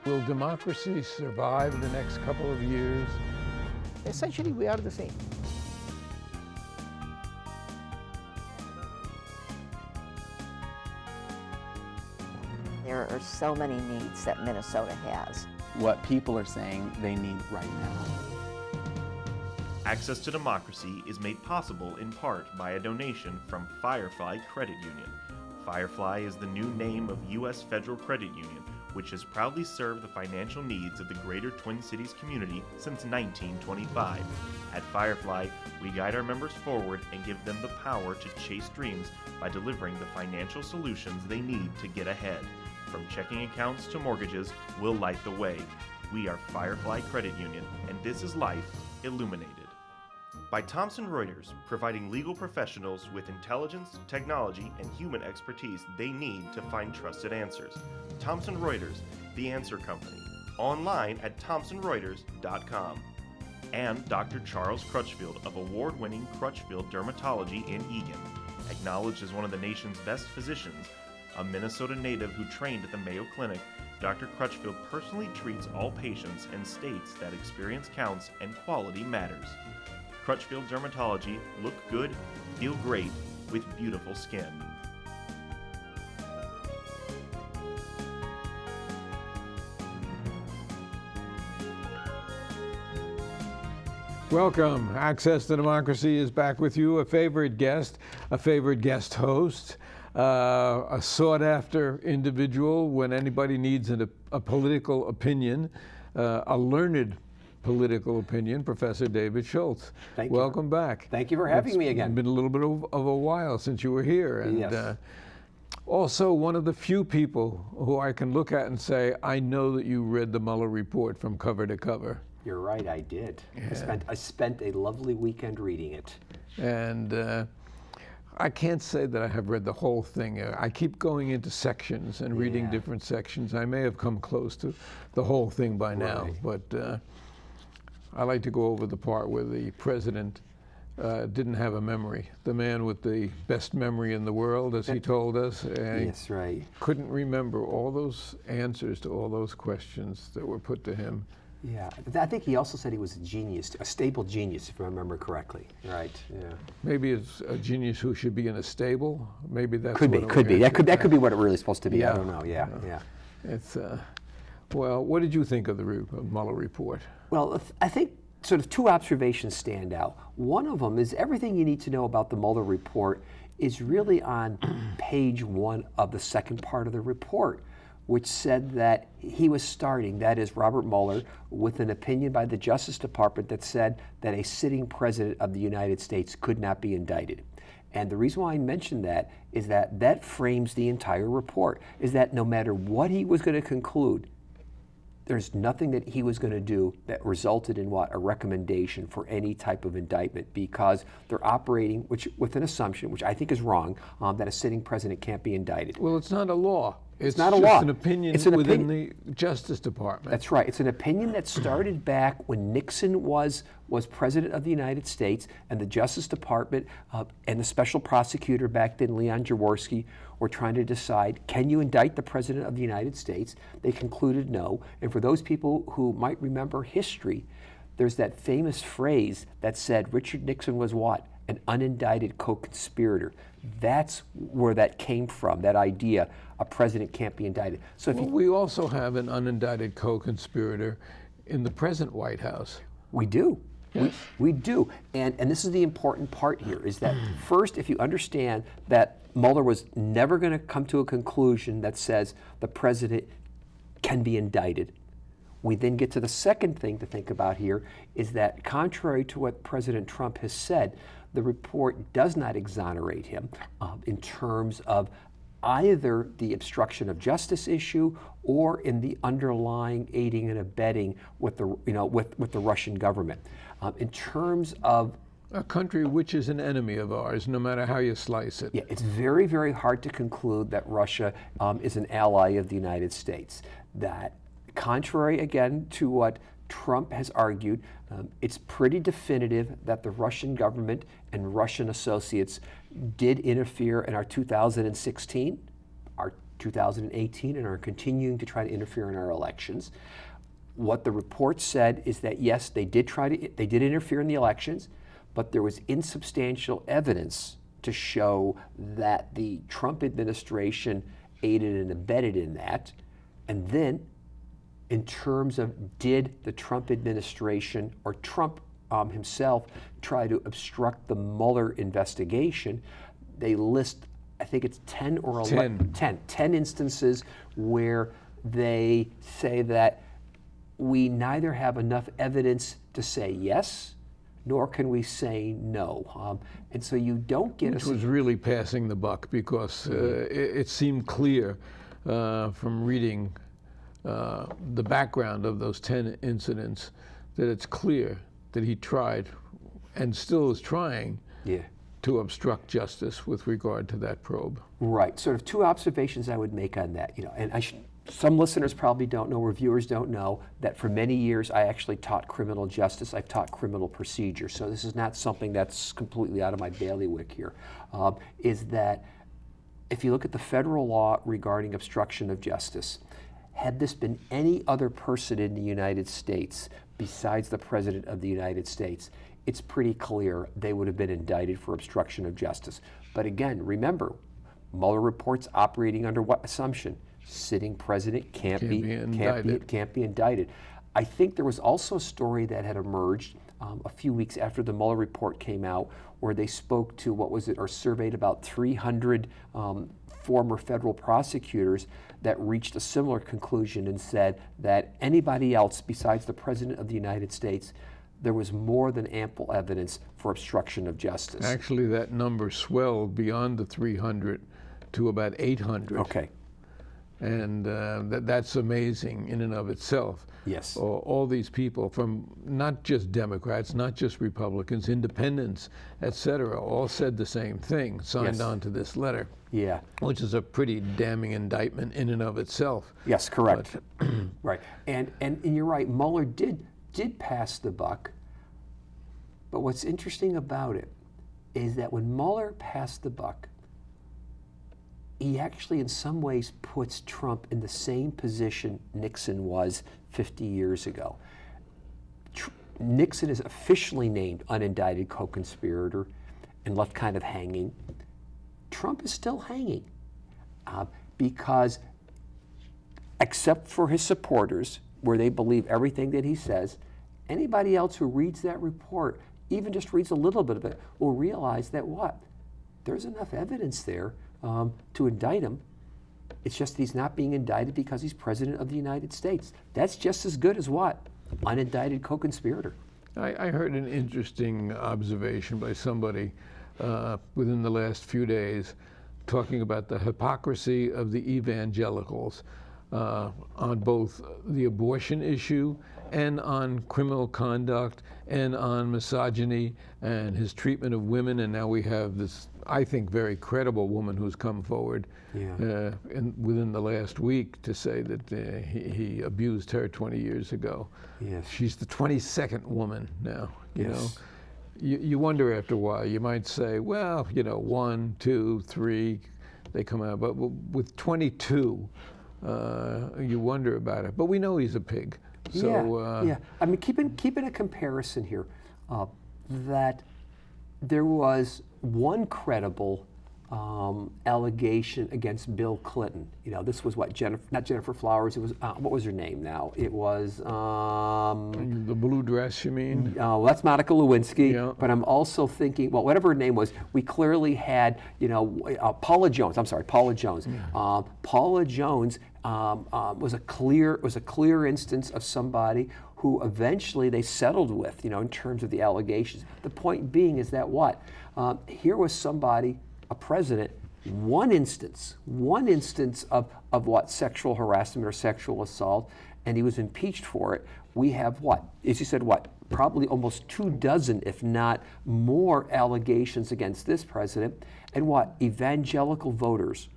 Will democracy survive the next couple of years? Essentially, we are the same. There are so many needs that Minnesota has. What people are saying they need right now. Access to Democracy is made possible in part by a donation from Firefly Credit Union. Firefly is the new name of U.S. Federal Credit Union, which has proudly served the financial needs of the greater Twin Cities community since 1925. At Firefly, we guide our members forward and give them the power to chase dreams by delivering the financial solutions they need to get ahead. From checking accounts to mortgages, we'll light the way. We are Firefly Credit Union, and this is Life Illuminated. By Thomson Reuters, providing legal professionals with intelligence, technology, and human expertise they need to find trusted answers. Thomson Reuters, the answer company. Online at thomsonreuters.com. And Dr. Charles Crutchfield of award-winning Crutchfield Dermatology in Eagan. Acknowledged as one of the nation's best physicians, a Minnesota native who trained at the Mayo Clinic, Dr. Crutchfield personally treats all patients and states that experience counts and quality matters. Crutchfield Dermatology, look good, feel great, with beautiful skin. Welcome. Access to Democracy is back with you. A favorite guest host, a sought-after individual when anybody needs a political opinion, a learned political opinion, Professor David Schultz. Thank you. Welcome back. Thank you for having me again. It's been a little bit of a while since you were here. And Yes. Also one of the few people who I can look at and say, I know that you read the Mueller report from cover to cover. You're right, I did. Yeah. I spent a lovely weekend reading it. And I can't say that I have read the whole thing. I keep going into sections and reading different sections. I may have come close to the whole thing by now, but I like to go over the part where the president didn't have a memory. The man with the best memory in the world, as he told us, Yes, right. couldn't remember all those answers to all those questions that were put to him. Yeah, I think he also said he was a genius, a stable genius, if I remember correctly. Right. Yeah. Maybe it's a genius who should be in a stable. Maybe that's Could be. what it Could be. was. That could be what it really is supposed to be. Yeah. I don't know. Yeah. Yeah. It's well. What did you think of the Mueller report? Well, I think sort of two observations stand out. One of them is everything you need to know about the Mueller report is really on page 1 of the second part of the report, which said that he was starting, that is Robert Mueller, with an opinion by the Justice Department that said that a sitting president of the United States could not be indicted. And the reason why I mention that is that that frames the entire report, is that no matter what he was going to conclude, there's nothing that he was going to do that resulted in a recommendation for any type of indictment, because they're operating with an assumption, which I think is wrong, that a sitting president can't be indicted. Well, it's not a law. It's not a just law. an opinion It's an within the Justice Department. That's right. It's an opinion that started back when Nixon was president of the United States, and the Justice Department and the special prosecutor back then, Leon Jaworski, were trying to decide, can you indict the president of the United States? They concluded no. And for those people who might remember history, there's that famous phrase that said Richard Nixon was what? An unindicted co-conspirator. That's where that came from, that idea a president can't be indicted. So if we also have an unindicted co-conspirator in the present White House. We do. Yes. We do. And this is the important part here, is that first, if you understand that Mueller was never going to come to a conclusion that says the president can be indicted, we then get to the second thing to think about here, is that contrary to what President Trump has said, the report does not exonerate him in terms of either the obstruction of justice issue or in the underlying aiding and abetting with the with the Russian government. In terms of a country which is an enemy of ours, no matter how you slice it. Yeah, it's very, very hard to conclude that Russia is an ally of the United States. That, contrary again to what Trump has argued, it's pretty definitive that the Russian government and Russian associates did interfere in our 2016, our 2018 and are continuing to try to interfere in our elections. What the report said is that yes, they did interfere in the elections, but there was insubstantial evidence to show that the Trump administration aided and abetted in that. And then, in terms of did the Trump administration or Trump himself try to obstruct the Mueller investigation, they list, I think it's 10 or 11, 10 instances where they say that we neither have enough evidence to say yes, nor can we say no. And so you don't get Which was really passing the buck, because it seemed clear from reading the background of those 10 incidents that it's clear that he tried and still is trying to obstruct justice with regard to that probe. Right. Sort of two observations I would make on that. And some listeners probably don't know, or viewers don't know, that for many years I actually taught criminal justice. I've taught criminal procedure. So this is not something that's completely out of my bailiwick here. Is that if you look at the federal law regarding obstruction of justice, had this been any other person in the United States besides the President of the United States, it's pretty clear they would have been indicted for obstruction of justice. But again, remember, Mueller report's operating under what assumption? Sitting president can't be indicted. I think there was also a story that had emerged a few weeks after the Mueller report came out, where they spoke to or surveyed about 300 former federal prosecutors that reached a similar conclusion and said that anybody else besides the President of the United States, there was more than ample evidence for obstruction of justice. Actually, that number swelled beyond the 300 to about 800. Okay. And that's amazing in and of itself. Yes. All these people, from not just Democrats, not just Republicans, independents, et cetera, all said the same thing, signed on to this letter. Yeah. Which is a pretty damning indictment in and of itself. Yes, correct. Right. And you're right, Mueller did pass the buck. But what's interesting about it is that when Mueller passed the buck, he actually in some ways puts Trump in the same position Nixon was 50 years ago. Nixon is officially named unindicted co-conspirator and left kind of hanging. Trump is still hanging because, except for his supporters, where they believe everything that he says, anybody else who reads that report, even just reads a little bit of it, will realize that there's enough evidence there to indict him. It's just he's not being indicted because he's President of the United States. That's just as good as unindicted co-conspirator. I heard an interesting observation by somebody within the last few days talking about the hypocrisy of the evangelicals on both the abortion issue and on criminal conduct and on misogyny and his treatment of women. And now we have this, I think, very credible woman who's come forward within the last week to say that he abused her 20 years ago. Yes. She's the 22nd woman now, you know. You wonder after a while, you might say, well, 1, 2, 3, they come out. But with 22, you wonder about it. But we know he's a pig. So, I mean, keeping a comparison here, that there was one credible allegation against Bill Clinton. This was not Jennifer Flowers. It was what was her name now? It was the blue dress, you mean? Well, that's Monica Lewinsky. Yeah. But I'm also thinking, well, whatever her name was, we clearly had, Paula Jones. I'm sorry, Paula Jones. Yeah. Paula Jones was a clear instance of somebody who eventually they settled with, in terms of the allegations. The point being is that here was somebody, a president, one instance of sexual harassment or sexual assault, and he was impeached for it. We have as you said, probably almost 24, if not more, allegations against this president. And evangelical voters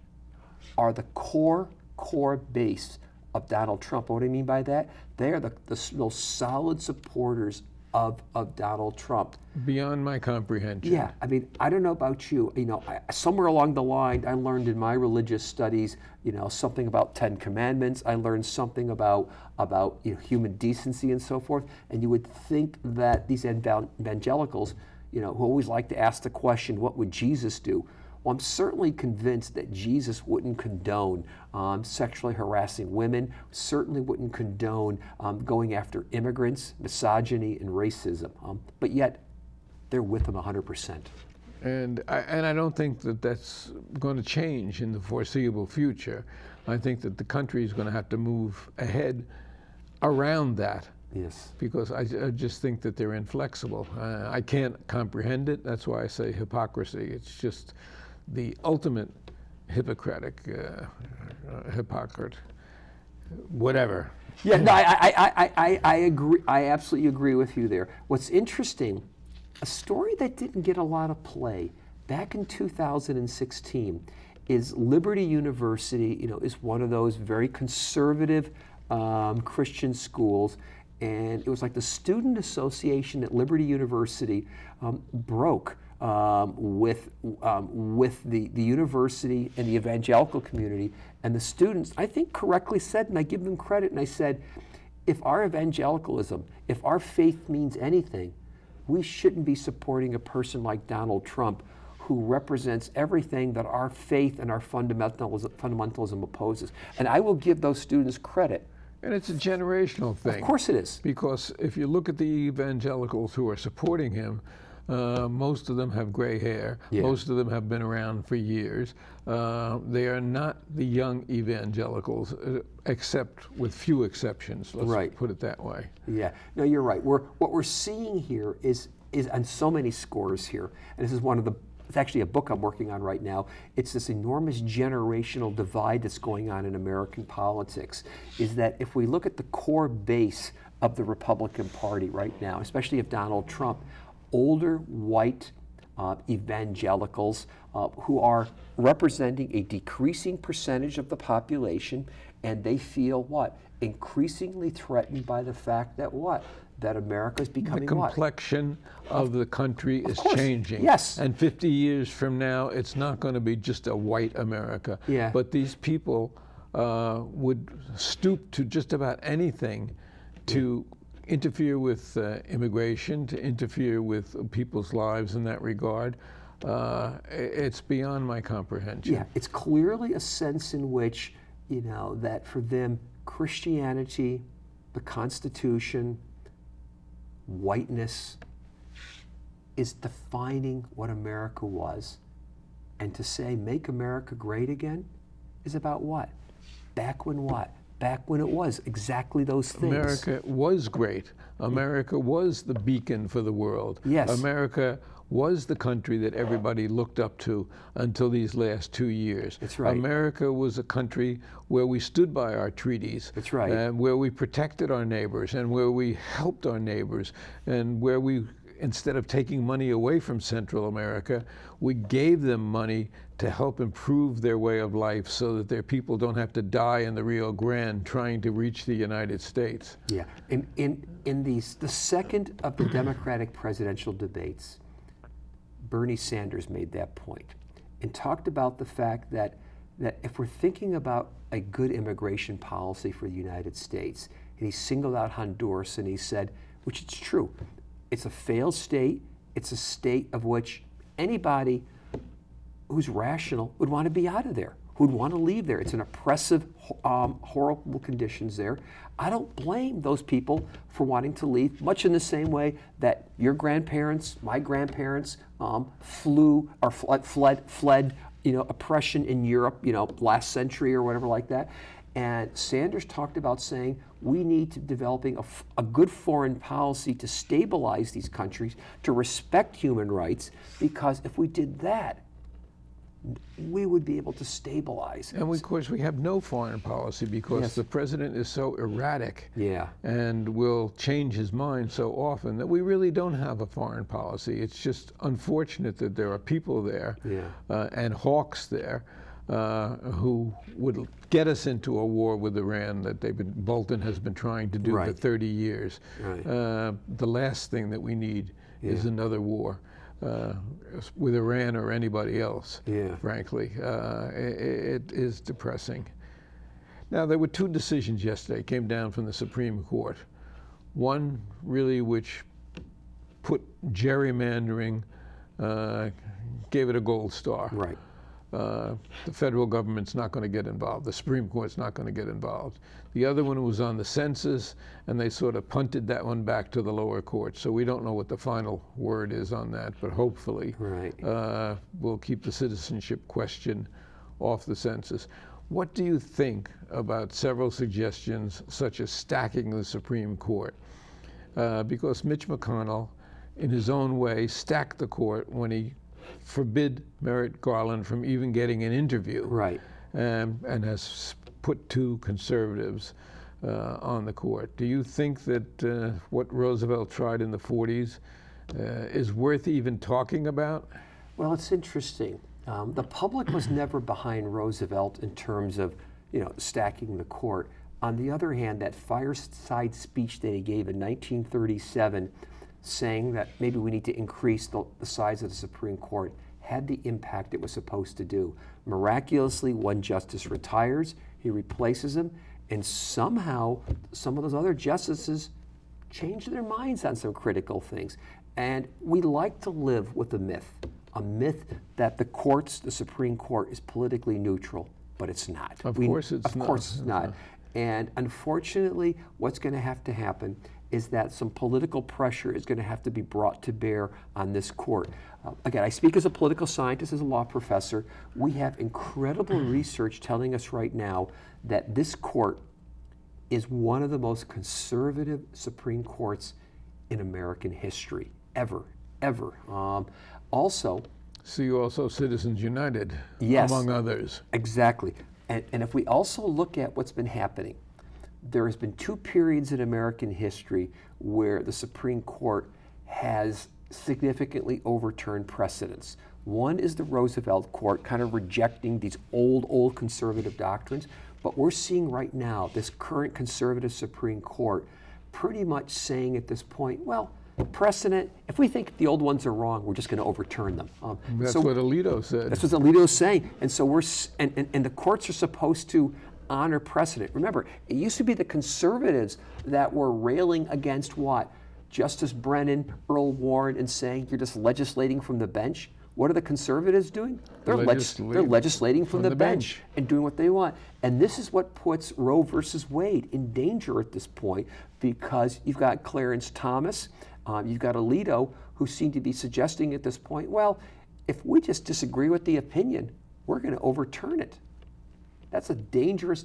are the core base of Donald Trump. What do I mean by that? They are the most solid supporters of Donald Trump. Beyond my comprehension. Yeah, I mean, I don't know about you. Somewhere along the line, I learned in my religious studies, something about 10 Commandments. I learned something about human decency and so forth. And you would think that these evangelicals, who always like to ask the question, what would Jesus do? Well, I'm certainly convinced that Jesus wouldn't condone sexually harassing women, certainly wouldn't condone going after immigrants, misogyny, and racism. But yet, they're with him 100%. And I don't think that that's going to change in the foreseeable future. I think that the country is going to have to move ahead around that. Yes. Because I just think that they're inflexible. I can't comprehend it. That's why I say hypocrisy. It's just the ultimate hypocrite, whatever. Yeah, no, I agree. I absolutely agree with you there. What's interesting, a story that didn't get a lot of play back in 2016 is Liberty University, is one of those very conservative Christian schools. And it was like the student association at Liberty University broke with the university and the evangelical community. And the students, I think, correctly said, and I give them credit, and I said, if our evangelicalism, if our faith means anything, we shouldn't be supporting a person like Donald Trump, who represents everything that our faith and our fundamentalism opposes. And I will give those students credit. And it's a generational thing. Of course it is. Because if you look at the evangelicals who are supporting him, most of them have gray hair. Yeah. Most of them have been around for years. They are not the young evangelicals, except with few exceptions. Let's put it that way. Yeah, no, you're right. What we're seeing here is on so many scores here, and this is it's actually a book I'm working on right now. It's this enormous generational divide that's going on in American politics, is that if we look at the core base of the Republican Party right now, especially of Donald Trump, older white evangelicals who are representing a decreasing percentage of the population, and they feel increasingly threatened by the fact that that America is becoming the complexion of the country is changing. Yes. And 50 years from now, it's not going to be just a white America. Yeah. But these people would stoop to just about anything to interfere with immigration, to interfere with people's lives in that regard. It's beyond my comprehension. Yeah, it's clearly a sense in which, that for them, Christianity, the Constitution, whiteness is defining what America was. And to say, make America great again, is about what? Back when what? Back when it was exactly those things. America was great. America was the beacon for the world. Yes. America was the country that everybody looked up to until these last 2 years. That's right. America was a country where we stood by our treaties. That's right. And where we protected our neighbors, and where we helped our neighbors, and where we, instead of taking money away from Central America, we gave them money to help improve their way of life so that their people don't have to die in the Rio Grande trying to reach the United States. Yeah, in the second of the Democratic presidential debates, Bernie Sanders made that point and talked about the fact that if we're thinking about a good immigration policy for the United States, and he singled out Honduras and he said, which it's true, it's a failed state, it's a state of which anybody who's rational would want to be out of there, who'd want to leave there. It's an oppressive, horrible conditions there. I don't blame those people for wanting to leave, much in the same way that your grandparents, my grandparents, fled, oppression in Europe, last century or whatever like that. And Sanders talked about saying we need to developing a good foreign policy to stabilize these countries, to respect human rights, because if we did that, we would be able to stabilize. And of course, we have no foreign policy because the president is so erratic and will change his mind so often that we really don't have a foreign policy. It's just unfortunate that there are people there and hawks there who would get us into a war with Iran that Bolton has been trying to do for 30 years. Right. The last thing that we need is another war with Iran or anybody else, frankly. It is depressing. Now, there were two decisions yesterday, came down from the Supreme Court. One really which put gerrymandering, gave it a gold star. Right. The federal government's not going to get involved. The Supreme Court's not going to get involved. The other one was on the census, and they sort of punted that one back to the lower court. So we don't know what the final word is on that, but hopefully we'll keep the citizenship question off the census. What do you think about several suggestions such as stacking the Supreme Court? Because Mitch McConnell, in his own way, stacked the court when he forbid Merrick Garland from even getting an interview, and has put two conservatives on the court. Do you think that what Roosevelt tried in the 40s is worth even talking about? Well, it's interesting. The public was never behind Roosevelt in terms of, stacking the court. On the other hand, that fireside speech that he gave in 1937, saying that maybe we need to increase the size of the Supreme Court, had the impact it was supposed to do. Miraculously, one justice retires, he replaces him, and somehow some of those other justices change their minds on some critical things. And we like to live with a myth that the Supreme Court is politically neutral, but it's not. Of course it's not. Of course it's not. And unfortunately, what's going to have to happen is that some political pressure is going to have to be brought to bear on this court. Again, I speak as a political scientist, as a law professor. We have incredible research telling us right now that this court is one of the most conservative Supreme Courts in American history, ever. Also, so you also Citizens United, among others. Exactly. And if we also look at what's been happening, there has been two periods in American history where the Supreme Court has significantly overturned precedents. One is the Roosevelt Court kind of rejecting these old conservative doctrines, but we're seeing right now this current conservative Supreme Court pretty much saying at this point, well, precedent, if we think the old ones are wrong, we're just going to overturn them. That's what Alito said. That's what Alito's saying. And so and the courts are supposed to honor precedent. Remember, it used to be the conservatives that were railing against what? Justice Brennan, Earl Warren, and saying you're just legislating from the bench. What are the conservatives doing? They're legislating from the bench and doing what they want. And this is what puts Roe versus Wade in danger at this point, because you've got Clarence Thomas, you've got Alito, who seem to be suggesting at this point, well, if we just disagree with the opinion, we're going to overturn it. That's a dangerous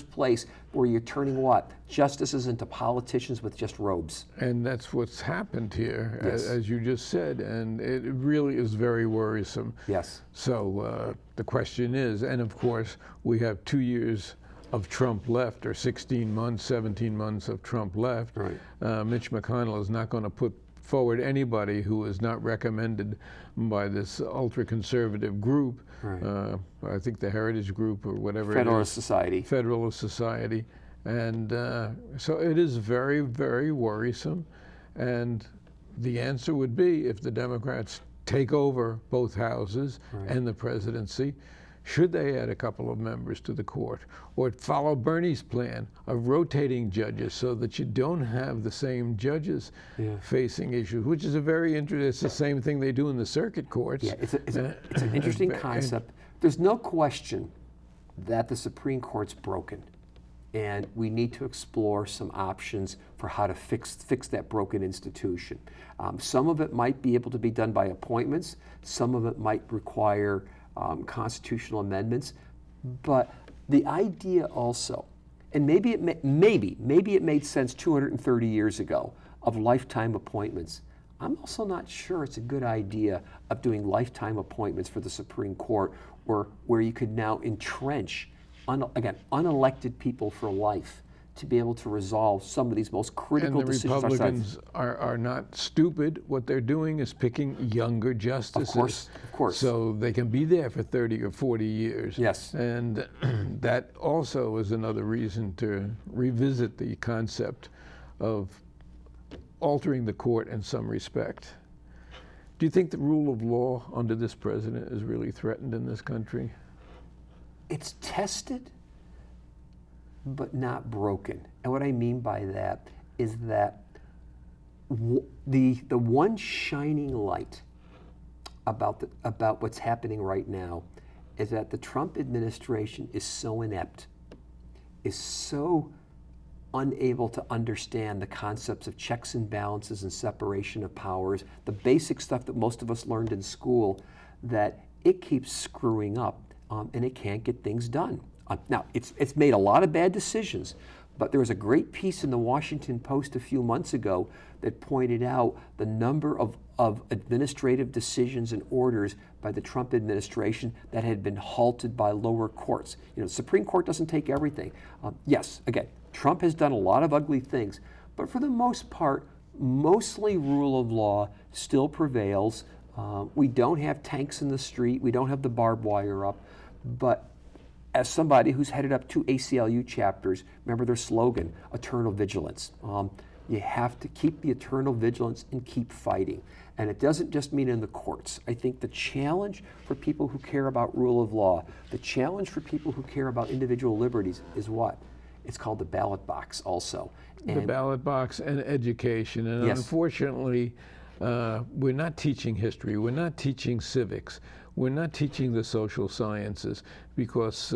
place where you're turning what? Justices into politicians with just robes. And that's what's happened here, Yes. as you just said, and it really is very worrisome. Yes. So the question is, and of course, we have 2 years of Trump left, or 16 months, 17 months of Trump left. Right. Mitch McConnell is not going to put forward anybody who is not recommended by this ultra-conservative group. Right. I think the Heritage Group or whatever Federalist it is. Society. Federalist Society. And so it is very, very worrisome. And the answer would be, if the Democrats take over both houses and the presidency, should they add a couple of members to the court, or follow Bernie's plan of rotating judges so that you don't have the same judges facing issues, which is a very interesting, it's the same thing they do in the circuit courts. Yeah, it's an interesting concept. There's no question that the Supreme Court's broken, and we need to explore some options for how to fix that broken institution. Some of it might be able to be done by appointments. Some of it might require constitutional amendments, but the idea also, and maybe it made sense 230 years ago, of lifetime appointments. I'm also not sure it's a good idea of doing lifetime appointments for the Supreme Court, where you could now entrench unelected people for life. to be able to resolve some of these most critical And the decisions. Republicans are not stupid. What they're doing is picking younger justices. Of course. So they can be there for 30 or 40 years. Yes. And that also is another reason to revisit the concept of altering the court in some respect. Do you think the rule of law under this president is really threatened in this country? It's tested, but not broken. And what I mean by that is that the one shining light about what's happening right now is that the Trump administration is so inept, is so unable to understand the concepts of checks and balances and separation of powers, the basic stuff that most of us learned in school, that it keeps screwing up and it can't get things done. Now, it's made a lot of bad decisions, but there was a great piece in the Washington Post a few months ago that pointed out the number of administrative decisions and orders by the Trump administration that had been halted by lower courts. You know, the Supreme Court doesn't take everything. Yes, again, Trump has done a lot of ugly things, but for the most part, mostly rule of law still prevails. We don't have tanks in the street. We don't have the barbed wire up. But as somebody who's headed up 2 ACLU chapters, remember their slogan, eternal vigilance. You have to keep the eternal vigilance and keep fighting. And it doesn't just mean in the courts. I think the challenge for people who care about rule of law, the challenge for people who care about individual liberties is what? It's called the ballot box also. The ballot box and education. And Yes. unfortunately, we're not teaching history. We're not teaching civics. We're not teaching the social sciences because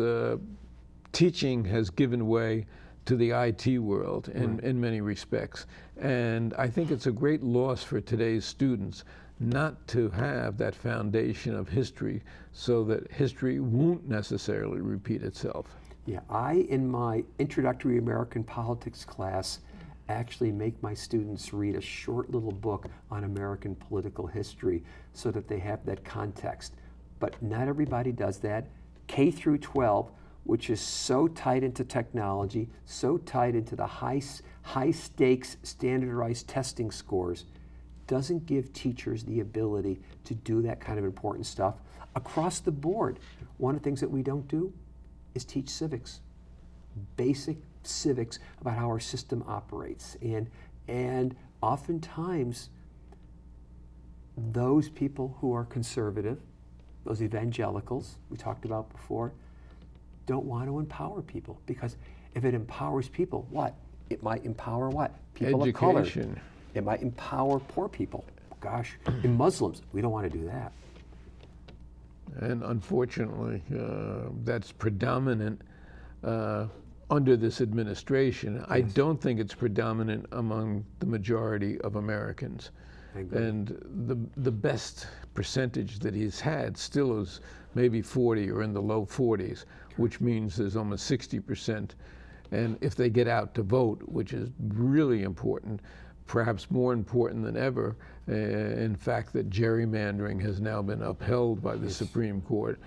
teaching has given way to the IT world in many respects. And I think it's a great loss for today's students not to have that foundation of history so that history won't necessarily repeat itself. Yeah, in my introductory American politics class, actually make my students read a short little book on American political history so that they have that context. But not everybody does that. K through 12, which is so tied into technology, so tied into the high stakes standardized testing scores, doesn't give teachers the ability to do that kind of important stuff. Across the board, one of the things that we don't do is teach civics, basic civics about how our system operates. And oftentimes, those people who are conservative, those evangelicals we talked about before, don't want to empower people, because if it empowers people, what? It might empower what? People of color. Education. It might empower poor people. Gosh, and Muslims, we don't want to do that. And unfortunately, that's predominant under this administration. Yes. I don't think it's predominant among the majority of Americans. I agree. And the best percentage that he's had still is maybe 40 or in the low 40s, which means there's almost 60%. And if they get out to vote, which is really important, perhaps more important than ever, in fact, that gerrymandering has now been upheld by the Supreme Court.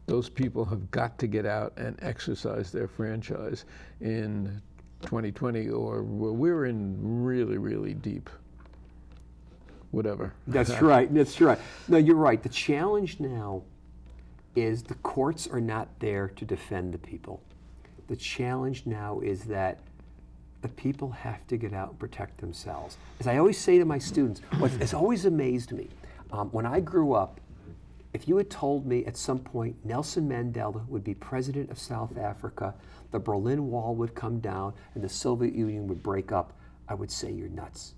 Those people have got to get out and exercise their franchise in 2020, or we're in really, really deep. Whatever. That's right. That's right. No, you're right. The challenge now is the courts are not there to defend the people. The challenge now is that the people have to get out and protect themselves. As I always say to my students, what has always amazed me, when I grew up, if you had told me at some point Nelson Mandela would be president of South Africa, the Berlin Wall would come down, and the Soviet Union would break up, I would say you're nuts.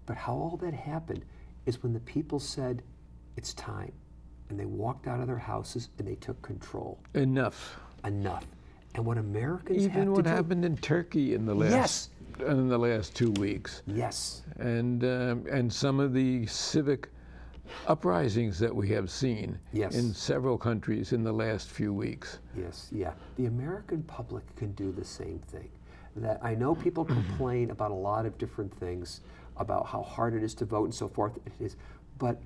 But how all that happened is when the people said, it's time, and they walked out of their houses and they took control. Enough. Enough. And what Americans have to do... Even what happened in Turkey in the last 2 weeks. Yes. And some of the civic uprisings that we have seen in several countries in the last few weeks. Yes, yeah. The American public can do the same thing. That I know people complain about a lot of different things, about how hard it is to vote and so forth. It is, but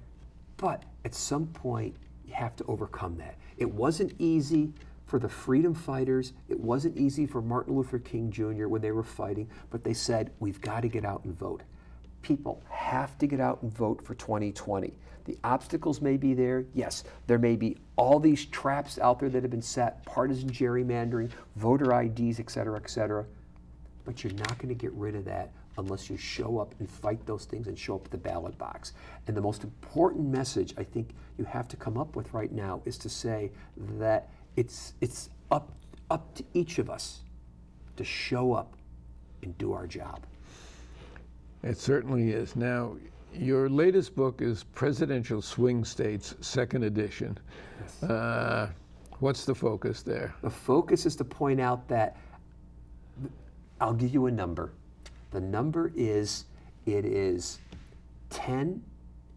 at some point you have to overcome that. It wasn't easy for the freedom fighters. It wasn't easy for Martin Luther King Jr. when they were fighting, but they said, we've got to get out and vote. People have to get out and vote for 2020. The obstacles may be there. Yes, there may be all these traps out there that have been set, partisan gerrymandering, voter IDs, et cetera, but you're not going to get rid of that unless you show up and fight those things and show up at the ballot box. And the most important message I think you have to come up with right now is to say that it's up to each of us to show up and do our job. It certainly is. Now, your latest book is Presidential Swing States, second edition. Yes. What's the focus there? The focus is to point out that, I'll give you a number. The number is, it is 10,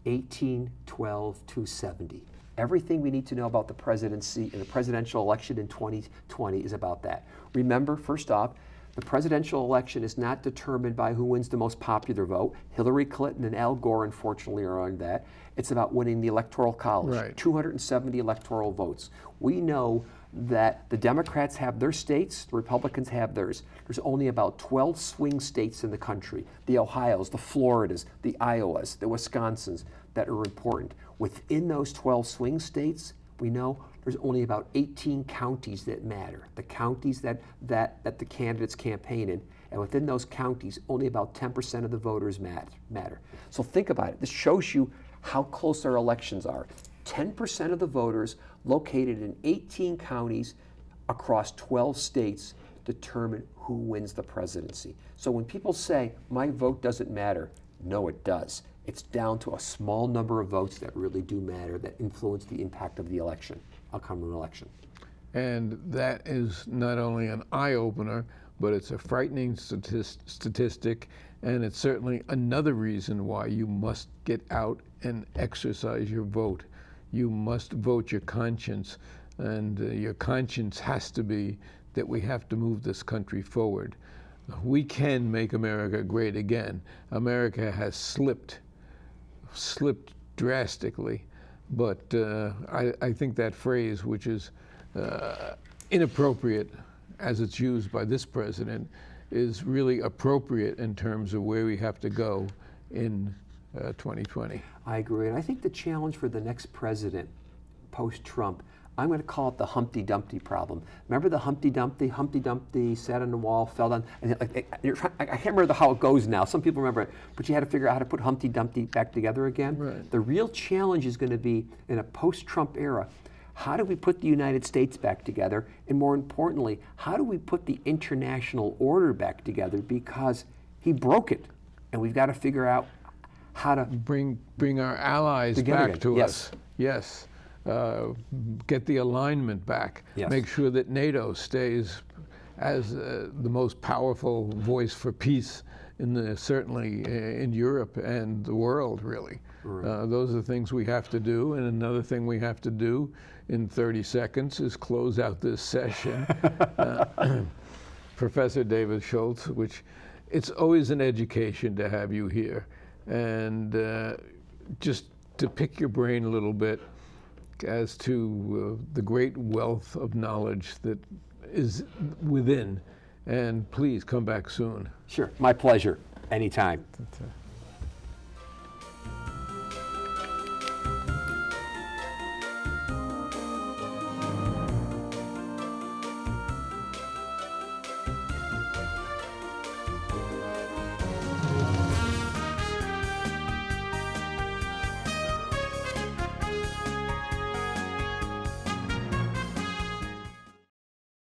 18, 12, 270. Everything we need to know about the presidency and the presidential election in 2020 is about that. Remember, first off, the presidential election is not determined by who wins the most popular vote. Hillary Clinton and Al Gore, unfortunately, are on that. It's about winning the Electoral College, right. 270 electoral votes. We know that the Democrats have their states, the Republicans have theirs. There's only about 12 swing states in the country, the Ohios, the Floridas, the Iowas, the Wisconsins, that are important. Within those 12 swing states, we know there's only about 18 counties that matter, the counties that the candidates campaign in, and within those counties, only about 10% of the voters matter. So think about it. This shows you how close our elections are. 10% of the voters located in 18 counties across 12 states determine who wins the presidency. So when people say, my vote doesn't matter, no, it does. It's down to a small number of votes that really do matter, that influence the impact of the election, outcome of an election. And that is not only an eye-opener, but it's a frightening statistic, and it's certainly another reason why you must get out and exercise your vote. You must vote your conscience, and your conscience has to be that we have to move this country forward. We can make America great again. America has slipped drastically, but I think that phrase, which is inappropriate as it's used by this president, is really appropriate in terms of where we have to go in 2020. I agree, and I think the challenge for the next president, post-Trump, I'm going to call it the Humpty Dumpty problem. Remember the Humpty Dumpty? Humpty Dumpty sat on the wall, fell down. And I can't remember how it goes now. Some people remember it, but you had to figure out how to put Humpty Dumpty back together again. Right. The real challenge is going to be, in a post-Trump era, how do we put the United States back together? And more importantly, how do we put the international order back together? Because he broke it, and we've got to figure out how to bring our allies back again. to Yes. us. Yes. Get the alignment back. Yes. Make sure that NATO stays as the most powerful voice for peace certainly in Europe and the world, really. Right. Those are the things we have to do. And another thing we have to do in 30 seconds is close out this session. Professor David Schultz, which it's always an education to have you here. And just to pick your brain a little bit as to the great wealth of knowledge that is within. And please come back soon. Sure, my pleasure, anytime.